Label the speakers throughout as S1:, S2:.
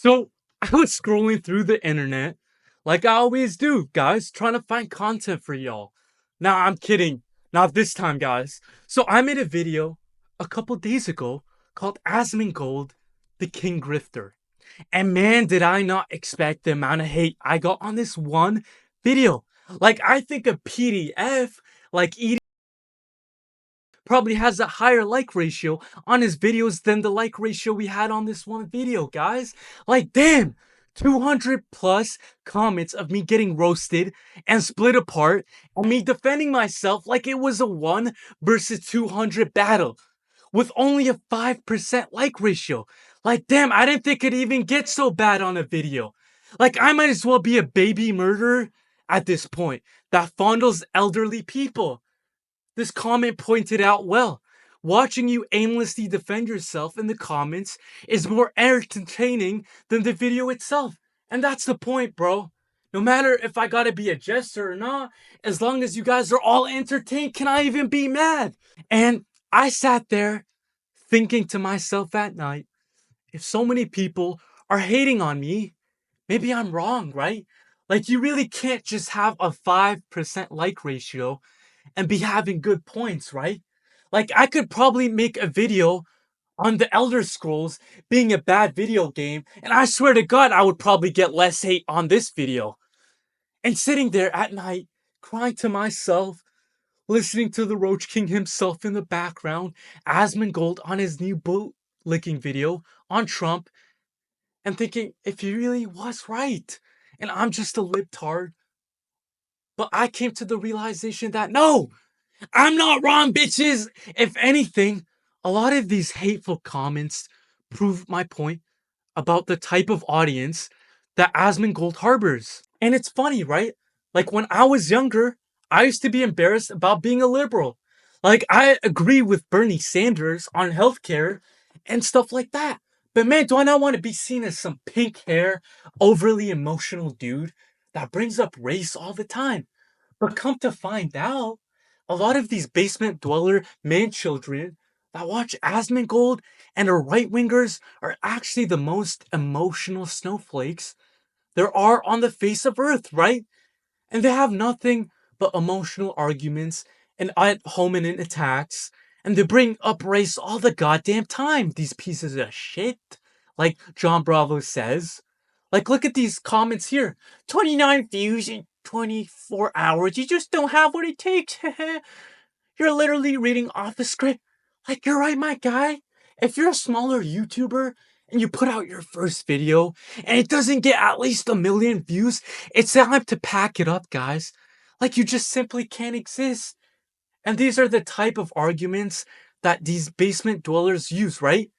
S1: So I was scrolling through the internet like I always do, guys, trying to find content for y'all. Now, I'm kidding. Not this time, guys. So I made a video a couple days ago called Asmongold, the King Grifter. And man, did I not expect the amount of hate I got on this one video. Like, I think a PDF, like probably has a higher like ratio on his videos than the like ratio we had on this one video, guys. Like, damn, 200 plus comments of me getting roasted and split apart and me defending myself like it was a 1 versus 200 battle with only a 5% like ratio. Like, damn, I didn't think it'd even get so bad on a video. Like, I might as well be a baby murderer at this point that fondles elderly people. This comment pointed out well. Watching you aimlessly defend yourself in the comments is more entertaining than the video itself. And that's the point, bro. No matter if I gotta be a jester or not, as long as you guys are all entertained, can I even be mad? And I sat there thinking to myself at night, if so many people are hating on me, maybe I'm wrong, right? Like, you really can't just have a 5% like ratio and be having good points, right? Like, I could probably make a video on the Elder Scrolls being a bad video game, and I swear to God, I would probably get less hate on this video. And sitting there at night, crying to myself, listening to the Roach King himself in the background, Asmongold on his new boot licking video on Trump, and thinking if he really was right, and I'm just a libtard. But I came to the realization that no, I'm not wrong, bitches. If anything, a lot of these hateful comments prove my point about the type of audience that Asmongold harbors. And it's funny, right? Like, when I was younger, I used to be embarrassed about being a liberal. Like, I agree with Bernie Sanders on healthcare and stuff like that. But man, do I not want to be seen as some pink hair, overly emotional dude that brings up race all the time? But come to find out, a lot of these basement dweller man children that watch Asmongold and are right wingers are actually the most emotional snowflakes there are on the face of Earth, right? And they have nothing but emotional arguments and ad hominem attacks, and they bring up race all the goddamn time, these pieces of shit. Like John Bravo says. Like, look at these comments here. 29 views in 24 hours. You just don't have what it takes. You're literally reading off the script. Like, you're right, my guy. If you're a smaller YouTuber and you put out your first video and it doesn't get at least 1 million views, it's time to pack it up, guys. Like, you just simply can't exist. And these are the type of arguments that these basement dwellers use, right?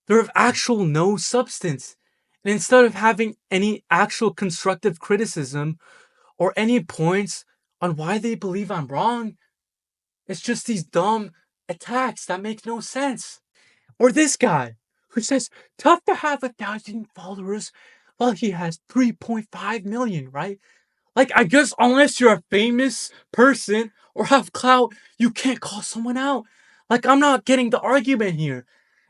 S1: They're of actual no substance. And instead of having any actual constructive criticism or any points on why they believe I'm wrong, it's just these dumb attacks that make no sense. Or this guy who says, tough to have 1,000 followers while he has 3.5 million, right? Like, I guess unless you're a famous person or have clout, you can't call someone out. Like, I'm not getting the argument here.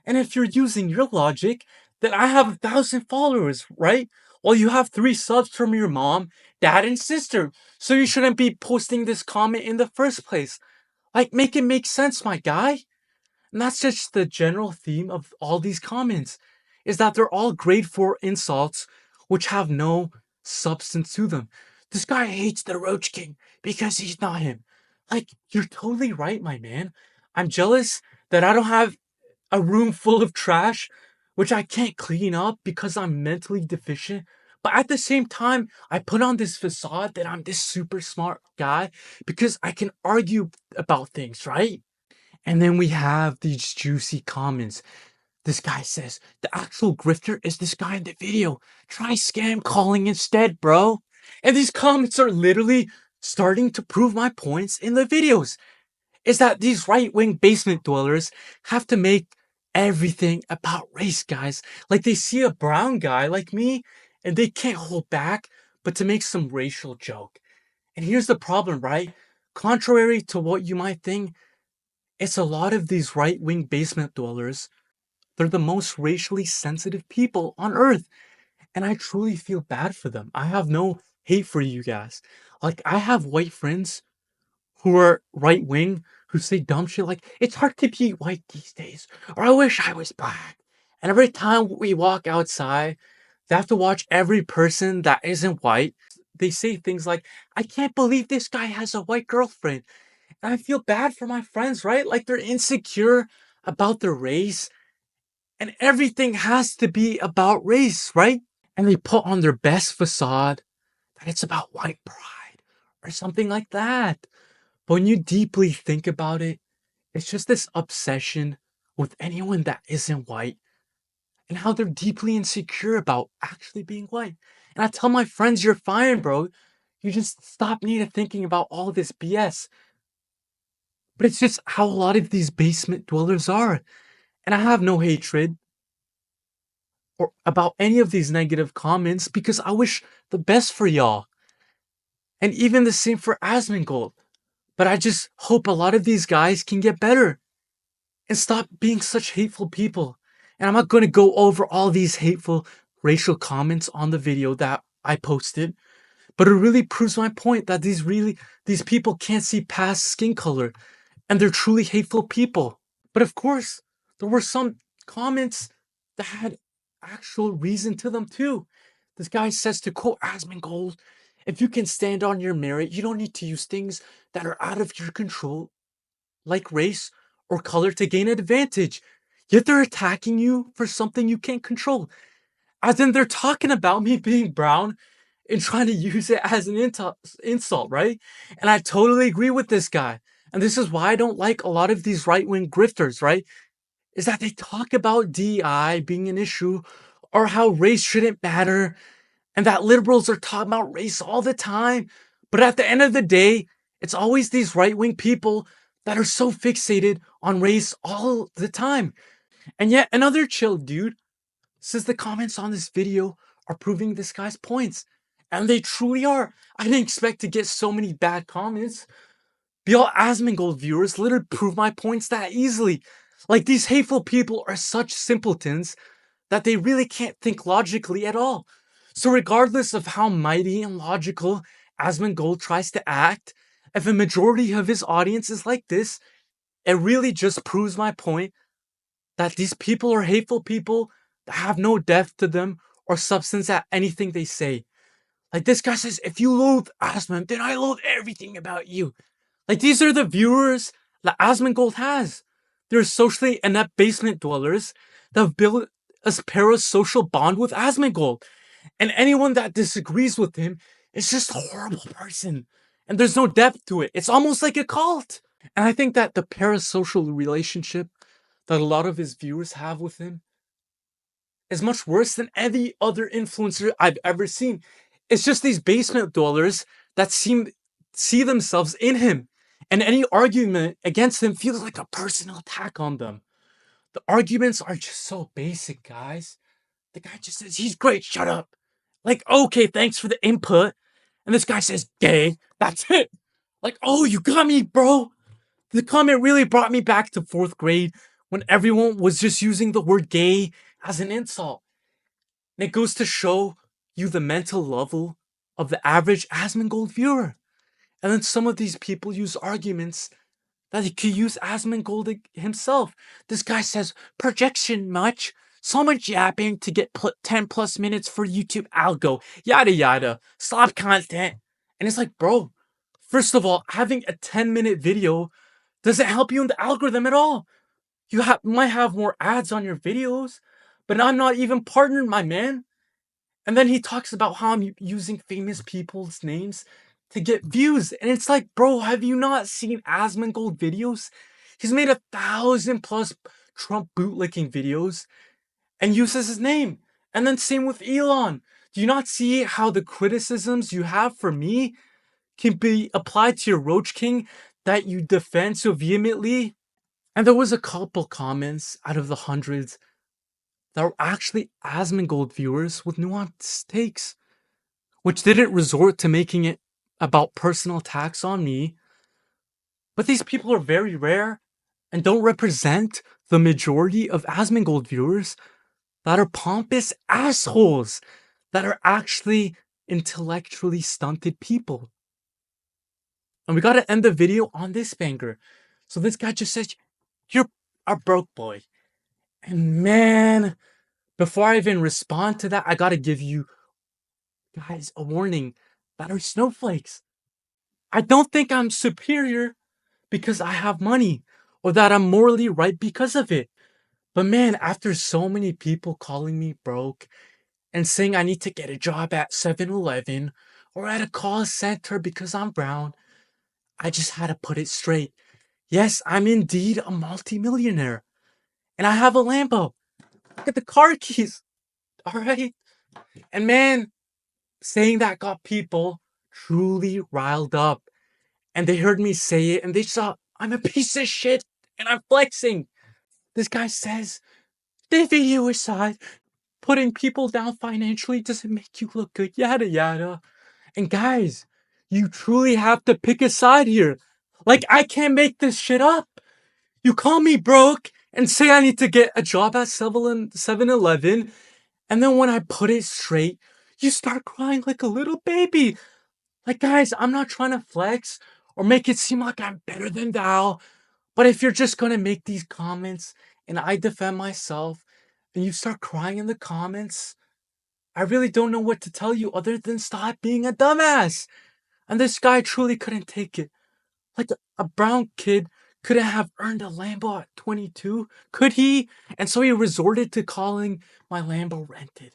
S1: And if you're using your logic, then I have 1,000 followers, right? Well, you have 3 subs from your mom, dad, and sister. So you shouldn't be posting this comment in the first place. Like, make it make sense, my guy. And that's just the general theme of all these comments, is that they're all grade 4 insults which have no substance to them. This guy hates the Roach King because he's not him. Like, you're totally right, my man. I'm jealous that I don't have a room full of trash which I can't clean up because I'm mentally deficient. But at the same time, I put on this facade that I'm this super smart guy because I can argue about things, right? And then we have these juicy comments. This guy says, the actual grifter is this guy in the video. Try scam calling instead, bro. And these comments are literally starting to prove my points in the videos. Is that these right-wing basement dwellers have to make everything about race, guys. Like, they see a brown guy like me and they can't hold back but to make some racial joke. And here's the problem, right? Contrary to what you might think, it's a lot of these right-wing basement dwellers. They're the most racially sensitive people on earth. And I truly feel bad for them. I have no hate for you guys. Like, I have white friends who are right wing who say dumb shit like, it's hard to be white these days, or I wish I was black. And every time we walk outside, they have to watch every person that isn't white. They say things like, I can't believe this guy has a white girlfriend. And I feel bad for my friends, right? Like they're insecure about their race, and everything has to be about race, right? And they put on their best facade that it's about white pride or something like that. But when you deeply think about it, it's just this obsession with anyone that isn't white and how they're deeply insecure about actually being white. And I tell my friends, you're fine, bro. You just stop needing thinking about all this BS. But it's just how a lot of these basement dwellers are. And I have no hatred or about any of these negative comments because I wish the best for y'all. And even the same for Asmongold. But I just hope a lot of these guys can get better and stop being such hateful people. And I'm not going to go over all these hateful racial comments on the video that I posted, but it really proves my point that these people can't see past skin color and they're truly hateful people. But of course, there were some comments that had actual reason to them too. This guy says, to quote Asmongold, if you can stand on your merit, you don't need to use things that are out of your control, like race or color, to gain an advantage. Yet they're attacking you for something you can't control. As in, they're talking about me being brown and trying to use it as an insult, right? And I totally agree with this guy. And this is why I don't like a lot of these right wing grifters, right? Is that they talk about DI being an issue or how race shouldn't matter and that liberals are talking about race all the time. But at the end of the day, it's always these right wing people that are so fixated on race all the time. And yet, another chill dude says the comments on this video are proving this guy's points. And they truly are. I didn't expect to get so many bad comments. The all Asmongold viewers literally prove my points that easily. Like, these hateful people are such simpletons that they really can't think logically at all. So regardless of how mighty and logical Asmongold tries to act, if a majority of his audience is like this, it really just proves my point that these people are hateful people that have no depth to them or substance at anything they say. Like, this guy says, if you loathe Asmon, then I loathe everything about you. Like, these are the viewers that Asmongold has. They're socially inept basement dwellers that have built a parasocial bond with Asmongold. And anyone that disagrees with him is just a horrible person. And there's no depth to it. It's almost like a cult. And I think that the parasocial relationship that a lot of his viewers have with him is much worse than any other influencer I've ever seen. It's just these basement dwellers that see themselves in him. And any argument against him feels like a personal attack on them. The arguments are just so basic, guys. The guy just says, he's great, shut up. Like, okay, thanks for the input. And this guy says, gay. That's it. Like, oh, you got me, bro. The comment really brought me back to fourth grade when everyone was just using the word gay as an insult. And it goes to show you the mental level of the average Asmongold viewer. And then some of these people use arguments that he could use Asmongold himself. This guy says, projection much? So much yapping to get 10 plus minutes for YouTube algo. Yada yada. Stop content. And it's like, bro, first of all, having a 10-minute video doesn't help you in the algorithm at all. You might have more ads on your videos, but I'm not even partnered, my man. And then he talks about how I'm using famous people's names to get views. And it's like, bro, have you not seen Asmongold videos? He's made 1,000 plus Trump bootlicking videos and uses his name. And then same with Elon. Do you not see how the criticisms you have for me can be applied to your Roach King that you defend so vehemently? And there was a couple comments out of the hundreds that were actually Asmongold viewers with nuanced takes, which didn't resort to making it about personal attacks on me. But these people are very rare and don't represent the majority of Asmongold viewers that are pompous assholes that are actually intellectually stunted people. And we gotta end the video on this banger. So this guy just says, "You're a broke boy." And man, before I even respond to that, I gotta give you guys a warning that are snowflakes. I don't think I'm superior because I have money or that I'm morally right because of it. But man, after so many people calling me broke and saying I need to get a job at 7-Eleven or at a call center because I'm brown, I just had to put it straight. Yes, I'm indeed a multimillionaire. And I have a Lambo. Look at the car keys. All right. And man, saying that got people truly riled up. And they heard me say it and they saw I'm a piece of shit and I'm flexing. This guy says, the video aside, putting people down financially doesn't make you look good, yada yada. And guys, you truly have to pick a side here. Like, I can't make this shit up. You call me broke and say I need to get a job at 7-Eleven, and then when I put it straight, you start crying like a little baby. Like, guys, I'm not trying to flex or make it seem like I'm better than thou, but if you're just gonna make these comments and I defend myself, and you start crying in the comments, I really don't know what to tell you other than stop being a dumbass. And this guy truly couldn't take it. Like a brown kid couldn't have earned a Lambo at 22, could he? And so he resorted to calling my Lambo rented.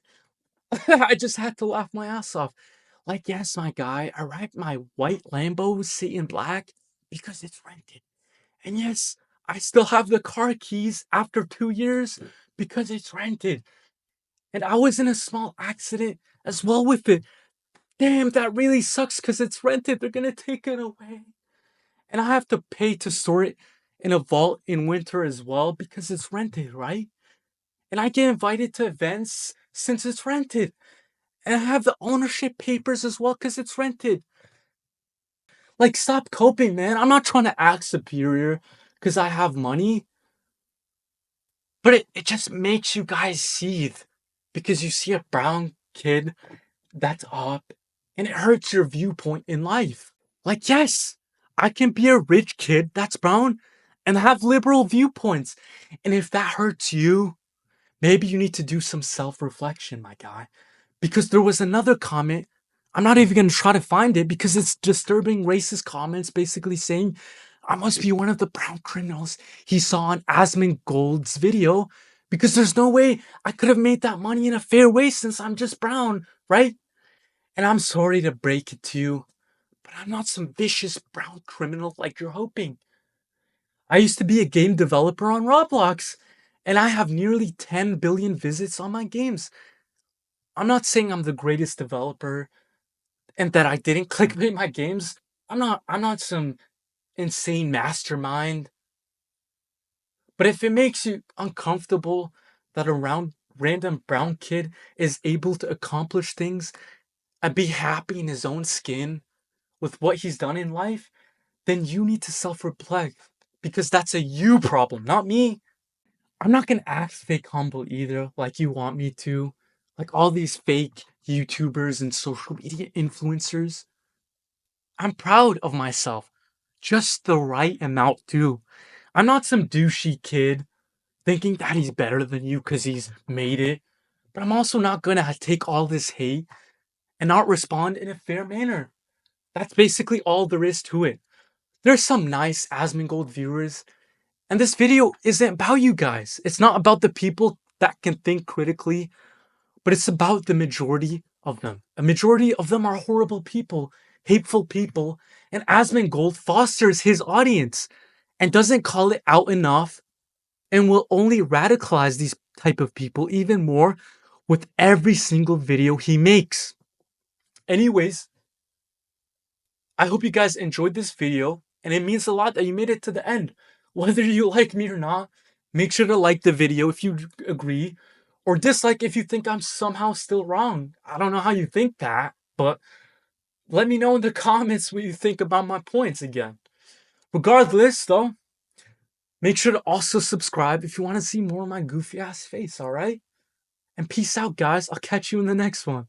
S1: I just had to laugh my ass off. Like, yes, my guy, I ride my white Lambo sitting black because it's rented. And yes, I still have the car keys after 2 years because it's rented. And I was in a small accident as well with it. Damn, that really sucks because it's rented. They're gonna take it away. And I have to pay to store it in a vault in winter as well because it's rented, right? And I get invited to events since it's rented. And I have the ownership papers as well because it's rented. Like, stop coping, man. I'm not trying to act superior because I have money. But it just makes you guys seethe because you see a brown kid that's up and it hurts your viewpoint in life. Like, yes, I can be a rich kid that's brown and have liberal viewpoints. And if that hurts you, maybe you need to do some self reflection, my guy. Because there was another comment. I'm not even going to try to find it because it's disturbing racist comments basically saying I must be one of the brown criminals he saw on Asmongold's video because there's no way I could have made that money in a fair way since I'm just brown, right? And I'm sorry to break it to you, but I'm not some vicious brown criminal like you're hoping. I used to be a game developer on Roblox, and I have nearly 10 billion visits on my games. I'm not saying I'm the greatest developer and that I didn't clickbait my games. I'm not some insane mastermind. But if it makes you uncomfortable that a random brown kid is able to accomplish things and be happy in his own skin with what he's done in life, then you need to self-reflect because that's a you problem, not me. I'm not gonna act fake humble either, like you want me to. Like all these fake YouTubers and social media influencers. I'm proud of myself. Just the right amount too. I'm not some douchey kid thinking that he's better than you because he's made it. But I'm also not gonna take all this hate and not respond in a fair manner. That's basically all there is to it. There's some nice Asmongold viewers, and this video isn't about you guys. It's not about the people that can think critically, but it's about the majority of them. A majority of them are horrible people, hateful people, and Asmongold fosters his audience and doesn't call it out enough and will only radicalize these type of people even more with every single video he makes. Anyways, I hope you guys enjoyed this video, and it means a lot that you made it to the end. Whether you like me or not, make sure to like the video if you agree, or dislike if you think I'm somehow still wrong. I don't know how you think that, but let me know in the comments what you think about my points again. Regardless, though, make sure to also subscribe if you want to see more of my goofy ass face, alright? And peace out, guys. I'll catch you in the next one.